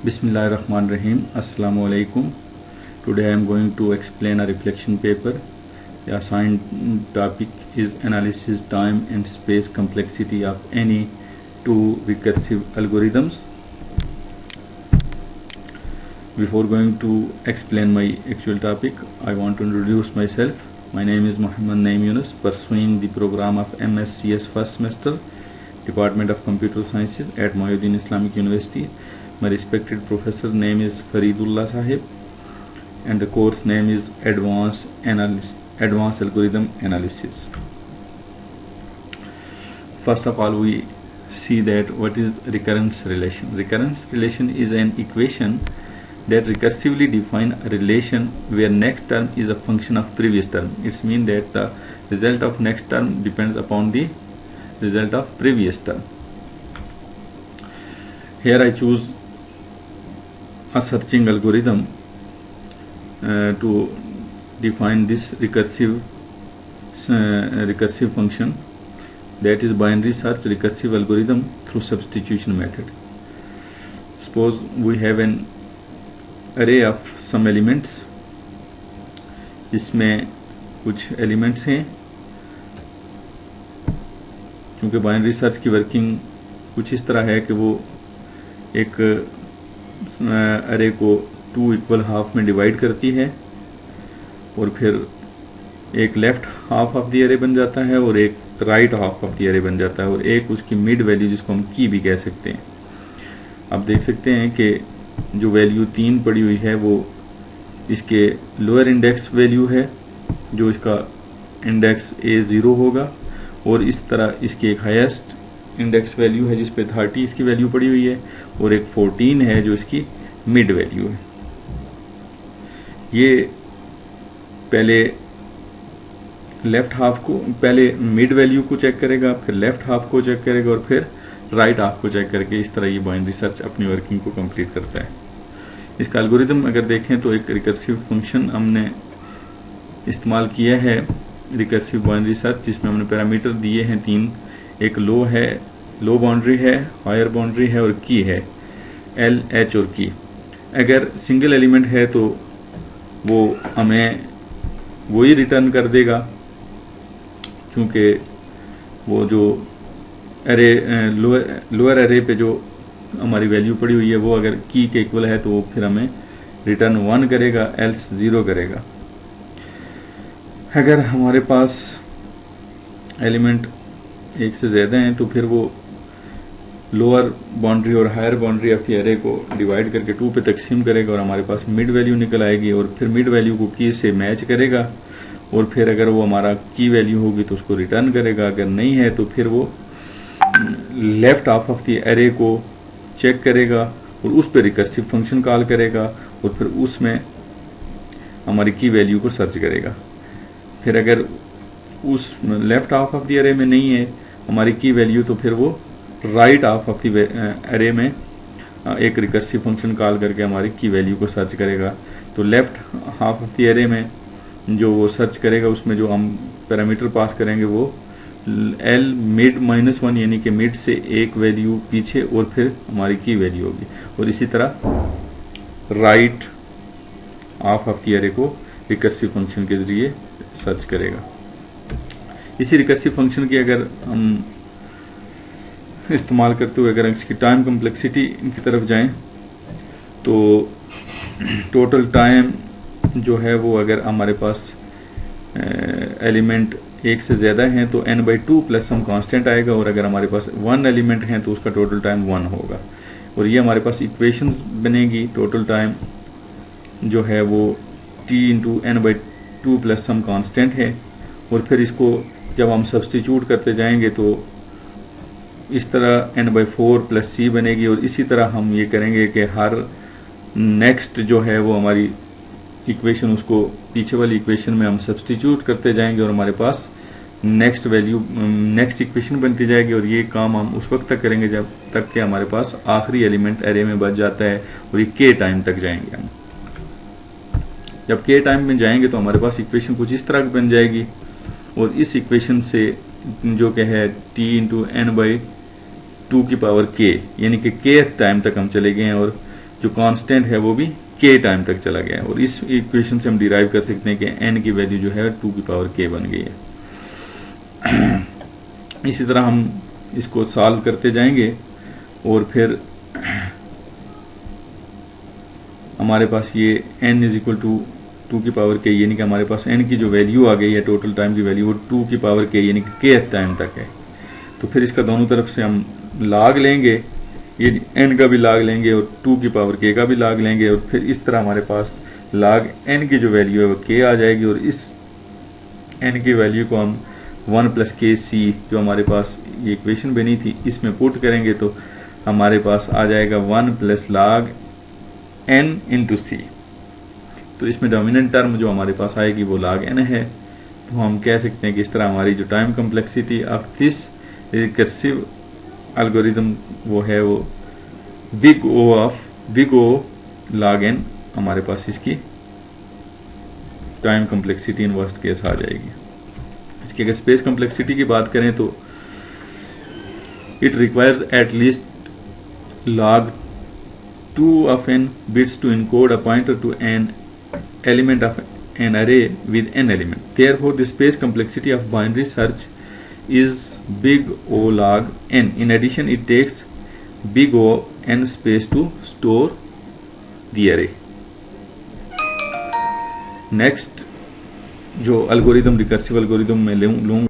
Bismillahirrahmanirrahim. Assalamu alaikum. Today I am going to explain a reflection paper. The assigned topic is analysis time and space complexity of any two recursive algorithms. Before going to explain my actual topic, I want to introduce myself. My name is Muhammad Naeem Yunus, pursuing the program of MScs first semester, Department of Computer Sciences at Mohyeddin Islamic University. My respected professor name is Faridullah Sahib, and the course name is Advanced Algorithm Analysis. First of all, we see that what is recurrence relation. Recurrence relation is an equation that recursively define a relation where next term is a function of previous term. It means that the result of next term depends upon the result of previous term. Here I choose a searching algorithm to define this recursive function, that is binary search recursive algorithm through substitution method. Suppose we have an array of some elements, इसमें कुछ elements हैं. क्योंकि binary search की working कुछ इस तरह है कि वो एक अरे को 2 इक्वल हाफ में डिवाइड करती है और फिर एक लेफ्ट हाफ ऑफ द अरे बन जाता है और एक राइट हाफ ऑफ द अरे बन जाता है और एक उसकी मिड वैल्यू जिसको हम की भी कह सकते हैं. आप देख सकते हैं कि जो वैल्यू 3 पड़ी हुई है वो इसके लोअर इंडेक्स वैल्यू है, जो इसका इंडेक्स A0 होगा, और इस तरह इसकी एक हाईएस्ट इंडेक्स वैल्यू है जिस पे 30 इसकी वैल्यू पड़ी हुई है और एक 14 है जो इसकी मिड वैल्यू है. ये पहले लेफ्ट हाफ को, पहले मिड वैल्यू को चेक करेगा, फिर लेफ्ट हाफ को चेक करेगा और फिर राइट हाफ को चेक करके इस तरह ये बाइनरी सर्च अपनी वर्किंग को कंप्लीट करता है. इसका एल्गोरिथम अगर देखें तो एक रिकर्सिव फंक्शन हमने इस्तेमाल किया है, रिकर्सिव बाइनरी सर्च, जिसमें हमने पैरामीटर दिए हैं 3. एक लो है, लो बाउंड्री है, हायर बाउंड्री है और की है, एल, एच और की. अगर सिंगल एलिमेंट है तो वो हमें वही रिटर्न कर देगा, क्योंकि वो जो अरे लोअर अरे पे जो हमारी वैल्यू पड़ी हुई है वो अगर की के इक्वल है तो वो फिर हमें रिटर्न 1 करेगा, एल्स 0 करेगा. अगर हमारे पास एलिमेंट एक से ज़्यादा हैं तो फिर वो लोअर बाउंड्री और हायर बाउंड्री ऑफ अरे को डिवाइड करके 2 पे तकसीम करेगा और हमारे पास मिड वैल्यू निकल आएगी और फिर मिड वैल्यू को की से मैच करेगा और फिर अगर वो हमारा की वैल्यू होगी तो उसको रिटर्न करेगा. अगर नहीं है तो फिर वो लेफ्ट हाफ ऑफ द अरे को चेक करेगा और उस पर रिकर्सिव फंक्शन कॉल करेगा और फिर उसमें हमारी की वैल्यू को सर्च करेगा. फिर अगर उस लेफ्ट हाफ ऑफ द अरे में नहीं है हमारी की वैल्यू तो फिर वो राइट हाफ ऑफ द अरे में एक रिकर्सिव फंक्शन कॉल करके हमारी की वैल्यू को सर्च करेगा. तो लेफ्ट हाफ ऑफ द अरे में जो वो सर्च करेगा उसमें जो हम पैरामीटर पास करेंगे वो एल मिड -1 यानी कि मिड से एक वैल्यू पीछे और फिर हमारी की वैल्यू होगी. और इसी तरह राइट हाफ ऑफ द अरे को रिकर्सिव फंक्शन के जरिए सर्च करेगा. इसी रिकर्सिव फंक्शन की अगर हम इस्तेमाल करते हुए अगर इसकी टाइम कम्प्लेक्सिटी की तरफ जाएं तो टोटल टाइम जो है वो अगर हमारे पास एलिमेंट एक से ज़्यादा हैं तो n/2 प्लस सम कांस्टेंट आएगा और अगर हमारे पास 1 एलिमेंट हैं तो उसका टोटल टाइम 1 होगा. और ये हमारे पास इक्वेशंस बनेगी. टोटल टाइम जो है वो t × n/2 plus some constant है और फिर इसको जब हम सब्स्टिट्यूट करते जाएंगे तो इस तरह n/4 प्लस c बनेगी. और इसी तरह हम ये करेंगे कि हर नेक्स्ट जो है वो हमारी इक्वेशन उसको पीछे वाली इक्वेशन में हम सब्स्टिट्यूट करते जाएंगे और हमारे पास नेक्स्ट वैल्यू नेक्स्ट इक्वेशन बनती जाएगी. और ये काम हम उस वक्त तक करेंगे जब तक कि हमारे पास आखिरी एलिमेंट अरे में बच जाता है और ये के टाइम तक जाएंगे हम. जब के टाइम में जाएंगे तो हमारे पास इक्वेशन कुछ इस तरह बन जाएगी और इस इक्वेशन से जो कि है t × n/2 की पावर k यानी कि k टाइम तक हम चले गए हैं और जो कांस्टेंट है वो भी k टाइम तक चला गया है। और इस इक्वेशन से हम डिराइव कर सकते हैं कि n की वैल्यू जो है 2 की पावर k बन गई है। इसी तरह हम इसको सॉल्व करते जाएंगे और फिर हमारे पास ये n इज इक्वल टू 2 की पावर k, यानी कि हमारे पास n की जो वैल्यू आ गई है टोटल टाइम की वैल्यू वो 2 की पावर k यानी कि kth टाइम तक है। तो फिर इसका दोनों तरफ से हम log लेंगे, ये n का भी log लेंगे और 2 की पावर k का भी log लेंगे, और फिर इस तरह हमारे पास log n की जो वैल्यू है वो k आ जाएगी। और इस n की वैल्यू को हम 1 प्लस के सी जो हमारे पास ये इक्वेशन बनी थी इसमें पुट करेंगे तो हमारे पास आ जाएगा 1 प्लस log n इंटू सी। तो इसमें डोमिनेंट टर्म जो हमारे पास आएगी वो log n है। तो हम कह सकते हैं कि इस तरह हमारी जो time complexity of this recursive algorithm वो है वो बिग ओ log n हमारे पास इसकी time complexity in worst case आ जाएगी। इसकी अगर स्पेस कम्प्लेक्सिटी की बात करें तो it requires at least log 2 of n bits to encode a pointer to an element of an array with n element. Therefore, the space complexity of binary search is big O log n. In addition, it takes big O n space to store the array. Next, जो algorithm recursive algorithm में लूँगा